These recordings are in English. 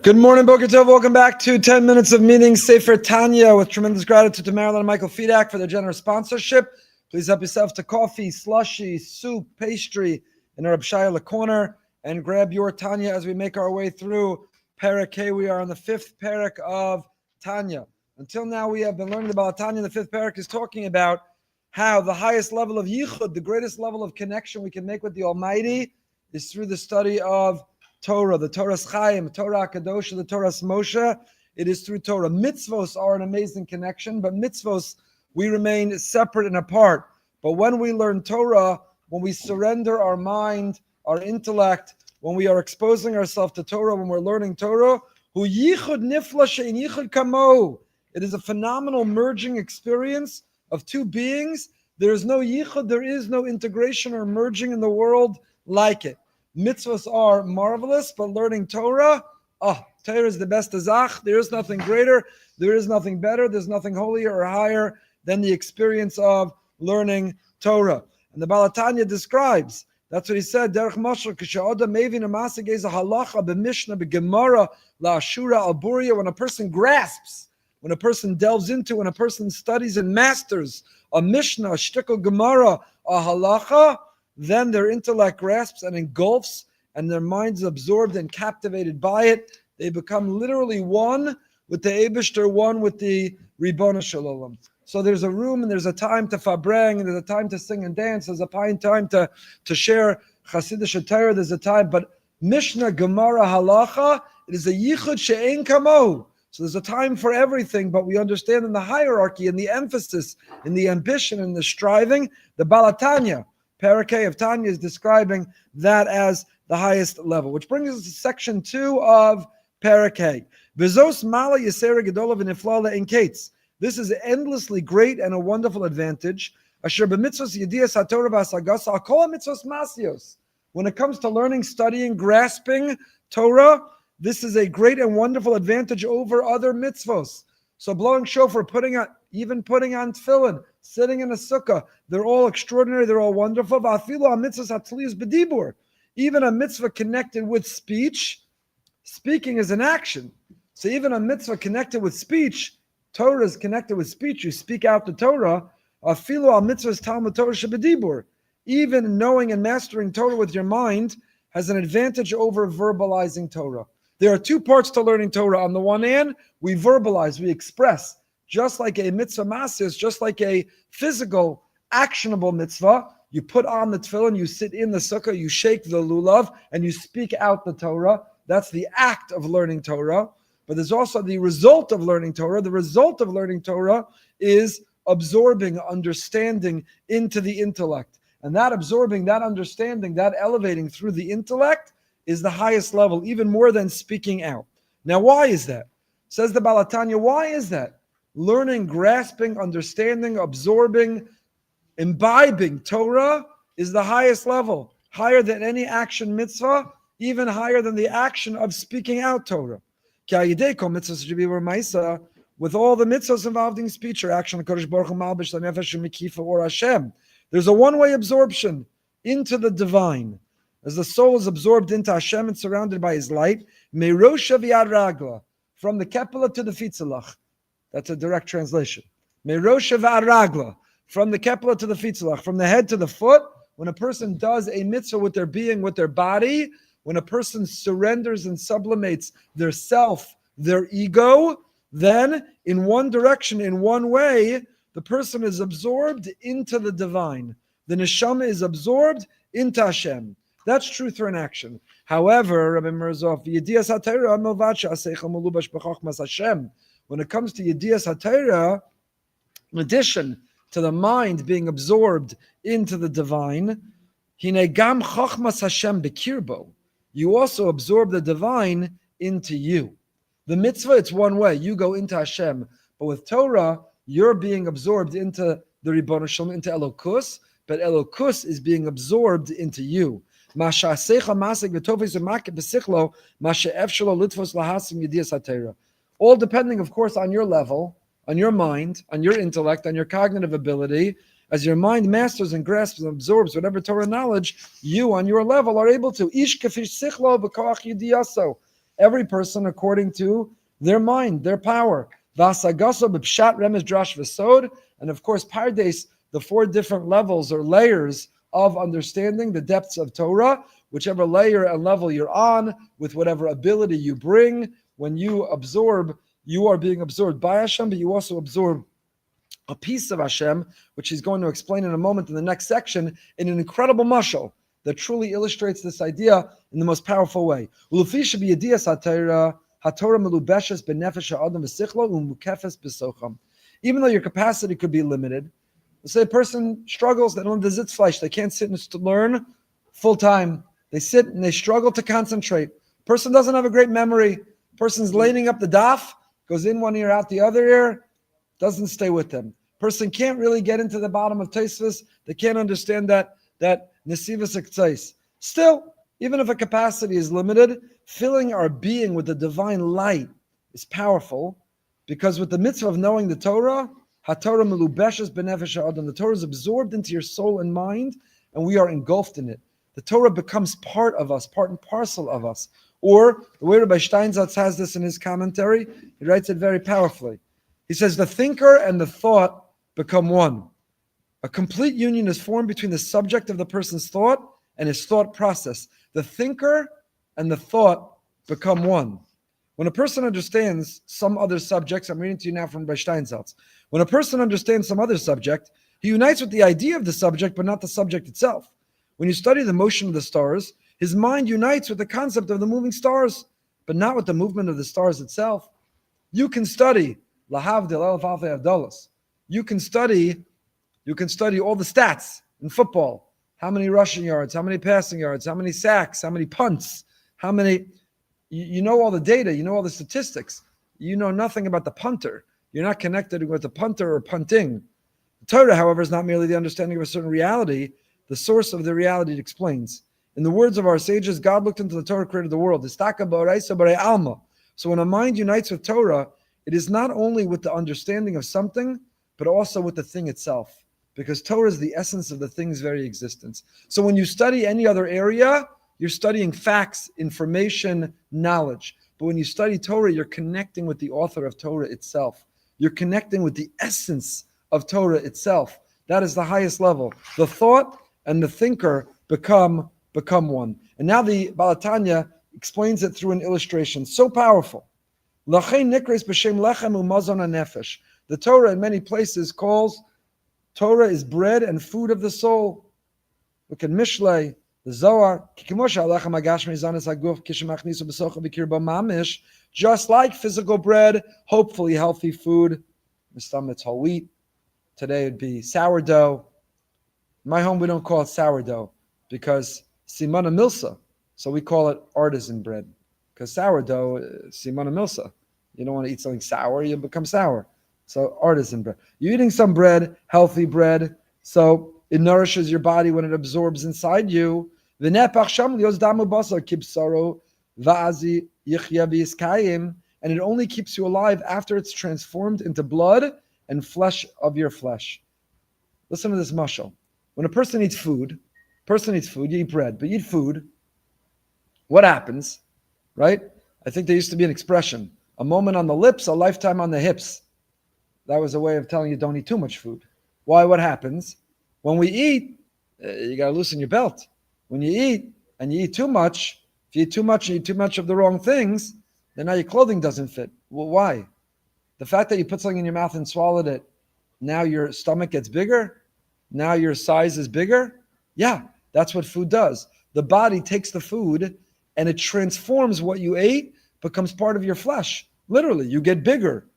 Good morning, Boker Tov. Welcome back to 10 Minutes of Meaning, Sefer Tanya, with tremendous gratitude to Marilyn and Michael Fedak for their generous sponsorship. Please help yourself to coffee, slushy, soup, pastry in our Abshaya corner, and grab your Tanya as we make our way through Perek Hey. We are on the fifth Perek of Tanya. Until now, we have been learning about Tanya. The fifth Perek is talking about how the highest level of yichud, the greatest level of connection we can make with the Almighty, is through the study of Torah, the Torah's Chaim, Torah Kadosha, the Torah's Moshe. It is through Torah. Mitzvos are an amazing connection, but mitzvos, we remain separate and apart. But when we learn Torah, when we surrender our mind, our intellect, when we are exposing ourselves to Torah, when we're learning Torah, hu yichud nifla she'in yichud kamo. It is a phenomenal merging experience of two beings. There is no yichud, there is no integration or merging in the world like it. Mitzvahs are marvelous, but learning Torah, Torah is the best azach. There is nothing greater, there is nothing better, there's nothing holier or higher than the experience of learning Torah. And the Baal HaTanya describes, that's what he said, Derech Mashal, K'sha'odam mevin ha'masig ez halacha b'mishnah b'gemara la'ashura al-burya. When a person grasps, when a person delves into, when a person studies and masters a mishnah, a shtickle gemara, a halacha, then their intellect grasps and engulfs, and their minds absorbed and captivated by it. They become literally one with the Eibishter, one with the Ribono Shel Olam. So there's a room and there's a time to fabrang, and there's a time to sing and dance. There's a time to share Chassidish Torah. There's a time, but Mishnah, Gemara, Halacha, it is a yichud she'ein kamo. So there's a time for everything, but we understand in the hierarchy, in the emphasis, in the ambition, in the striving, the Baal HaTanya, Perek Hey of Tanya, is describing that as the highest level, which brings us to section 2 of Perek Hey. V'zos mala yisera gedola v'nifla le'en kates. This is endlessly great and a wonderful advantage. Asher b'mitzvos yedias haTorah v'asagasa akol mitzvos masios. When it comes to learning, studying, grasping Torah, this is a great and wonderful advantage over other mitzvos. So blowing shofar, putting on tefillin, sitting in a sukkah, they're all extraordinary, they're all wonderful. Even a mitzvah connected with speech, speaking is an action. So even a mitzvah connected with speech, Torah is connected with speech. You speak out the Torah. Even knowing and mastering Torah with your mind has an advantage over verbalizing Torah. There are two parts to learning Torah. On the one hand, we verbalize, we express, just like a mitzvah masis, just like a physical, actionable mitzvah. You put on the tefillin, you sit in the sukkah, you shake the lulav, and you speak out the Torah. That's the act of learning Torah. But there's also the result of learning Torah. The result of learning Torah is absorbing, understanding into the intellect. And that absorbing, that understanding, that elevating through the intellect is the highest level, even more than speaking out. Now, why is that? Says the Baal HaTanya, why is that? Learning, grasping, understanding, absorbing, imbibing Torah is the highest level, higher than any action mitzvah, even higher than the action of speaking out Torah. With all the mitzvahs involved in speech or action, there's a one-way absorption into the divine. As the soul is absorbed into Hashem and surrounded by His light, Meirosha v'yad ragla, from the Kepler to the Fitzalach. That's a direct translation. Meirosha v'yad ragla, from the Kepler to the Fitzalach, from the head to the foot. When a person does a mitzvah with their being, with their body, when a person surrenders and sublimates their self, their ego, then in one direction, in one way, the person is absorbed into the divine. The neshama is absorbed into Hashem. That's truth for an action. However, Rabbi Merzov, when it comes to Yedias HaTorah, in addition to the mind being absorbed into the divine, you also absorb the divine into you. The mitzvah, it's one way. You go into Hashem. But with Torah, you're being absorbed into the Ribono Shel Olam, into Elokus, but Elokus is being absorbed into you. All depending, of course, on your level, on your mind, on your intellect, on your cognitive ability. As your mind masters and grasps and absorbs whatever Torah knowledge, you on your level are able to. Every person according to their mind, their power. V'asagaso b'pshat remez drash v'sod. And of course, pardes, the 4 different levels or layers of understanding, the depths of Torah, whichever layer and level you're on, with whatever ability you bring. When you absorb, you are being absorbed by Hashem, but you also absorb a piece of Hashem, which he's going to explain in a moment in the next section, in an incredible mashal that truly illustrates this idea in the most powerful way. Even though your capacity could be limited, let's say a person struggles, they don't have the zitzfleisch, they can't sit and learn full time. They sit and they struggle to concentrate. Person doesn't have a great memory. Person's laning up the daf, goes in one ear, out the other ear, doesn't stay with them. Person can't really get into the bottom of Tosfos. They can't understand that nesivas ektzais. Still, even if a capacity is limited, filling our being with the divine light is powerful, because with the mitzvah of knowing the Torah, HaTorah melubeshes b'nefesh ha'adam, the Torah is absorbed into your soul and mind, and we are engulfed in it. The Torah becomes part of us, part and parcel of us. Or, the way Rabbi Steinsaltz has this in his commentary, he writes it very powerfully. He says, the thinker and the thought become one. A complete union is formed between the subject of the person's thought and his thought process. The thinker and the thought become one. When a person understands some other subjects, I'm reading to you now from Rabbi Steinsaltz. When a person understands some other subject, he unites with the idea of the subject, but not the subject itself. When you study the motion of the stars, his mind unites with the concept of the moving stars, but not with the movement of the stars itself. You can study Lahavdil Elf Alpha Avdalas. You can study all the stats in football. How many rushing yards, how many passing yards, how many sacks, how many punts, how many... You know all the data, you know all the statistics. You know nothing about the punter. You're not connected with the punter or punting. The Torah, however, is not merely the understanding of a certain reality. The source of the reality it explains. In the words of our sages, God looked into the Torah, created the world. So when a mind unites with Torah, it is not only with the understanding of something, but also with the thing itself. Because Torah is the essence of the thing's very existence. So when you study any other area, you're studying facts, information, knowledge. But when you study Torah, you're connecting with the author of Torah itself. You're connecting with the essence of Torah itself. That is the highest level. The thought and the thinker become one. And now the Baal HaTanya explains it through an illustration. So powerful. The Torah in many places calls Torah is bread and food of the soul. Look at Mishlei, the Zohar. Just like physical bread, hopefully healthy food. It's whole wheat. Today it'd be sourdough. In my home we don't call it sourdough because simana milsa. So we call it artisan bread. Because sourdough, simana milsa. You don't want to eat something sour, you'll become sour. So artisan bread. You're eating some bread, healthy bread, so it nourishes your body when it absorbs inside you. And it only keeps you alive after it's transformed into blood and flesh of your flesh. Listen to this mashal. When a person eats food, you eat bread, but you eat food, what happens? Right? I think there used to be an expression, a moment on the lips, a lifetime on the hips. That was a way of telling you don't eat too much food. Why? What happens? When we eat, you got to loosen your belt. When you eat, and you eat too much, if you eat too much and you eat too much of the wrong things, then now your clothing doesn't fit. Well, why? The fact that you put something in your mouth and swallowed it, now your stomach gets bigger? Now your size is bigger? Yeah, that's what food does. The body takes the food and it transforms what you ate, becomes part of your flesh. Literally, you get bigger.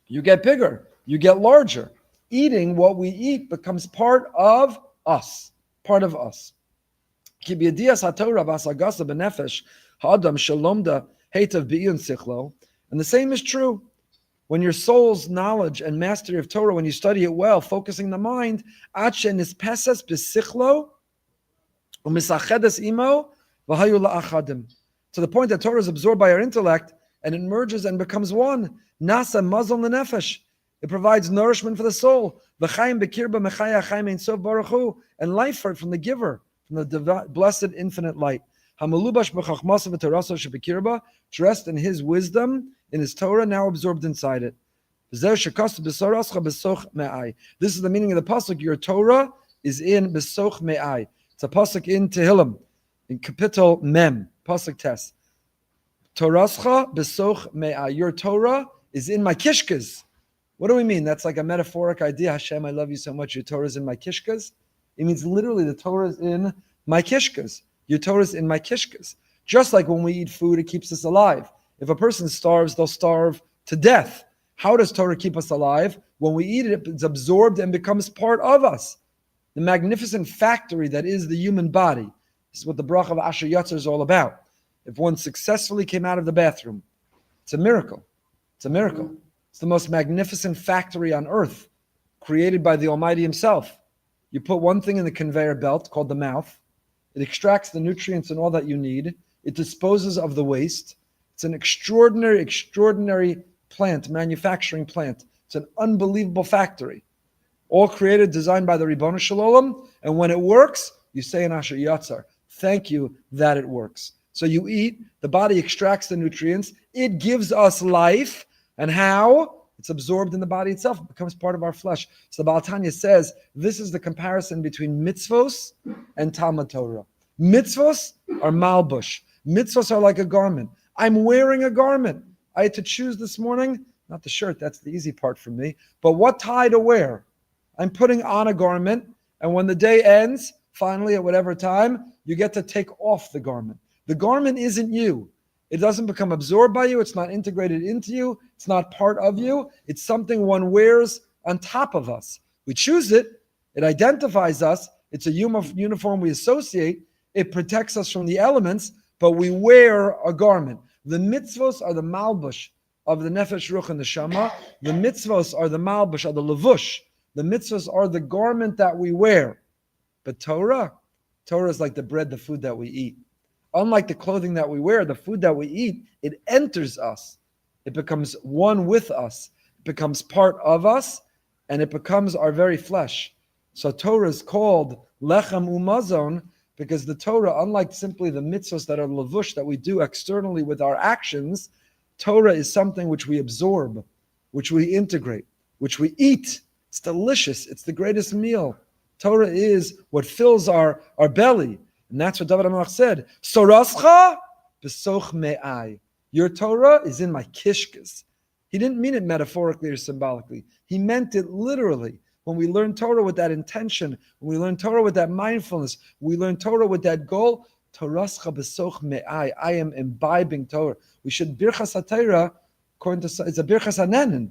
You get bigger. You get larger. Eating what we eat becomes part of us. Part of us. And the same is true. When your soul's knowledge and mastery of Torah, when you study it well, focusing the mind, to the point that Torah is absorbed by our intellect and it merges and becomes one. Nasa mazal lenefesh. It provides nourishment for the soul. And life from the giver, from the blessed infinite light. Hamalubash b'chachmasa v'torasa shebekirba, dressed in his wisdom, in his Torah, now absorbed inside it. This is the meaning of the pasuk. Your Torah is in besoch me'ai. It's a pasuk in Tehillim, in Kapitel Mem, pasuk Tes. Torascha besoch me'ai. Your Torah is in my kishkas. What do we mean? That's like a metaphoric idea. Hashem, I love you so much. Your Torah is in my kishkas. It means literally the Torah is in my kishkas. Your Torah is in my kishkas. Just like when we eat food, it keeps us alive. If a person starves, they'll starve to death. How does Torah keep us alive? When we eat it, it's absorbed and becomes part of us. The magnificent factory that is the human body. This is what the bracha of Asher Yatzer is all about. If one successfully came out of the bathroom, it's a miracle. It's a miracle. It's the most magnificent factory on earth, created by the Almighty Himself. You put one thing in the conveyor belt called the mouth. It extracts the nutrients and all that you need. It disposes of the waste. It's an extraordinary, extraordinary plant, manufacturing plant. It's an unbelievable factory. All created, designed by the Ribono Shel Olam. And when it works, you say in Asher Yatzar, thank you that it works. So you eat, the body extracts the nutrients. It gives us life. And how? It's absorbed in the body itself. It becomes part of our flesh. So the Baal HaTanya says, this is the comparison between mitzvos and Talmud Torah. Mitzvos are malbush. Mitzvos are like a garment. I'm wearing a garment. I had to choose this morning, not the shirt, that's the easy part for me, but what tie to wear. I'm putting on a garment, and when the day ends, finally at whatever time, you get to take off the garment. The garment isn't you. It doesn't become absorbed by you. It's not integrated into you. It's not part of you. It's something one wears on top of us. We choose it. It identifies us. It's a uniform we associate. It protects us from the elements, but we wear a garment. The mitzvos are the malbush of the nefesh, ruach, and the shama. The mitzvos are the malbush, or the levush. The mitzvos are the garment that we wear. But Torah is like the bread, the food that we eat. Unlike the clothing that we wear, the food that we eat, it enters us. It becomes one with us. It becomes part of us, and it becomes our very flesh. So Torah is called lechem umazon, because the Torah, unlike simply the mitzvahs that are levush, that we do externally with our actions, Torah is something which we absorb, which we integrate, which we eat. It's delicious. It's the greatest meal. Torah is what fills our belly. And that's what David HaMelech said. Sorascha b'soch me'ai. Your Torah is in my kishkas. He didn't mean it metaphorically or symbolically. He meant it literally. When we learn Torah with that intention, when we learn Torah with that mindfulness, we learn Torah with that goal, Torascha b'soch me'ai. I am imbibing Torah. We should birchas HaTorah, according to, it's a birchas hanenin.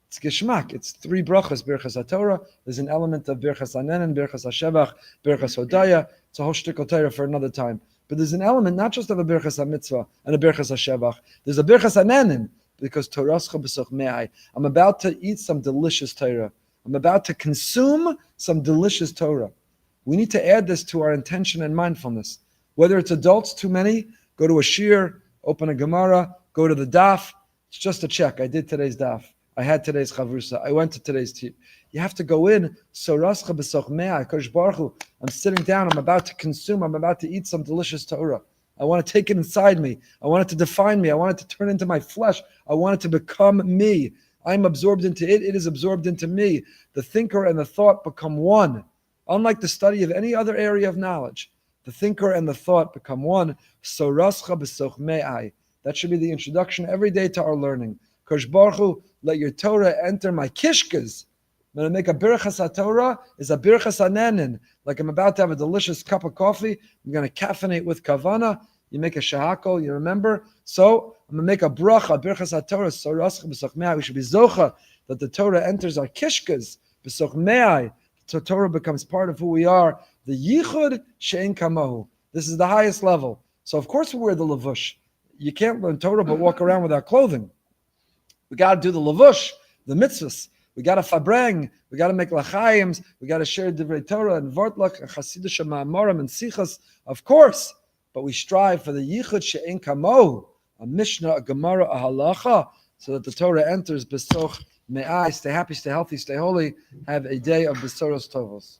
It's geschmack. It's three brachas, birchas HaTorah. There's an element of birchas hanenin, birchas hashevach, birchas hodaya. It's a whole shtickle Torah for another time. But there's an element not just of a birchas mitzvah and a birchas hashevach. There's a birchas hanenin, because Torascha b'soch me'ai. I'm about to eat some delicious Torah. I'm about to consume some delicious Torah. We need to add this to our intention and mindfulness. Whether it's adults, too many, go to a shiur, open a Gemara, go to the daf. It's just a check. I did today's daf. I had today's chavrusa. I went to today's tea. You have to go in. Sorascha b'soch me'ai. Kodesh Baruch Hu. I'm sitting down. I'm about to consume. I'm about to eat some delicious Torah. I want to take it inside me. I want it to define me. I want it to turn into my flesh. I want it to become me. I'm absorbed into it. It is absorbed into me. The thinker and the thought become one. Unlike the study of any other area of knowledge, the thinker and the thought become one. Sorascha b'soch me'ai. That should be the introduction every day to our learning. Kodesh Baruch Hu, let your Torah enter my kishkas. When I make a birchas HaTorah, is a birchas hanenin. Like I'm about to have a delicious cup of coffee. I'm going to caffeinate with kavana. You make a shahakol, you remember? So I'm going to make a bracha, birchas HaTorah, sorascha b'soch me'ai. We should be zocha that the Torah enters our kishkas, b'soch me'ai. So Torah becomes part of who we are. The yichud she'en kamahu. This is the highest level. So of course we wear the levush. You can't learn Torah but walk around without clothing. We got to do the levush, the mitzvahs. We got to fabreng. We got to make lachaims. We got to share divrei Torah and vortlach and chasidusha ma'amorim and sichas, of course. But we strive for the yichud she'en kamo, a mishnah, a gemara, a halacha, so that the Torah enters besoch me'ai. Stay happy, stay healthy, stay holy. Have a day of besoros tovos.